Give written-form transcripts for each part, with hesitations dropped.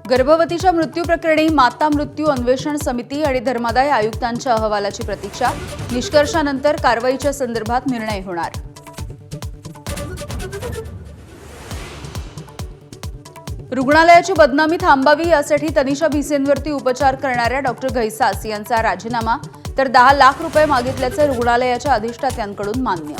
गर्भवतीच्या मृत्यू प्रकरणी माता मृत्यू अन्वेषण समिती आणि धर्मादाय आयुक्तांच्या अहवालाची प्रतीक्षा। निष्कर्षानंतर कारवाईच्या संदर्भात निर्णय होणार। रुग्णालयाची बदनामी थांबावी यासाठी तनिषा भिसेंवरती उपचार करणाऱ्या डॉक्टर घैसास यांचा राजीनामा तर 10 लाख रुपये मागितल्याचे रुग्णालयाच्या अधिष्ठात्यांकडून मान्य।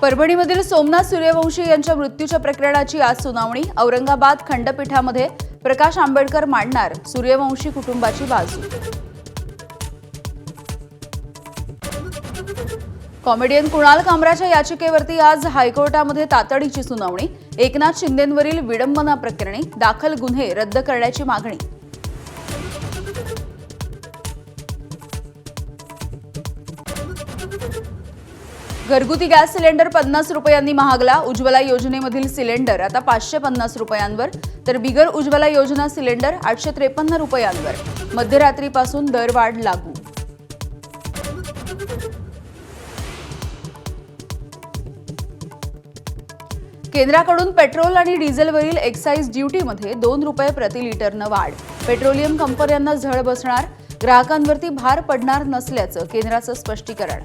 परभणीमधील सोमनाथ सूर्यवंशी यांच्या मृत्यूच्या प्रकरणाची आज सुनावणी। औरंगाबाद खंडपीठामध्ये प्रकाश आंबेडकर मांडणार सूर्यवंशी कुटुंबाची बाजू। कॉमेडियन कुणाल कामराच्या याचिकेवरती आज हायकोर्टामध्ये तातडीची सुनावणी। एकनाथ शिंदेंवरील विडंबना प्रकरणी दाखल गुन्हे रद्द करण्याची मागणी। घरगुती गॅस सिलेंडर 50 रुपयांनी महागला। उज्ज्वला योजनेमधील सिलेंडर आता 550 रुपयांवर तर बिगर उज्ज्वला योजना सिलेंडर 853 रुपयांवर। मध्यरात्रीपासून दरवाढ लागू। केंद्राकडून पेट्रोल आणि डिझेलवरील एक्साईज ड्युटीमध्ये 2 रुपये प्रति लिटरनं वाढ। पेट्रोलियम कंपन्यांना झळ बसणार, ग्राहकांवरती भार पडणार नसल्याचं केंद्राचं स्पष्टीकरण।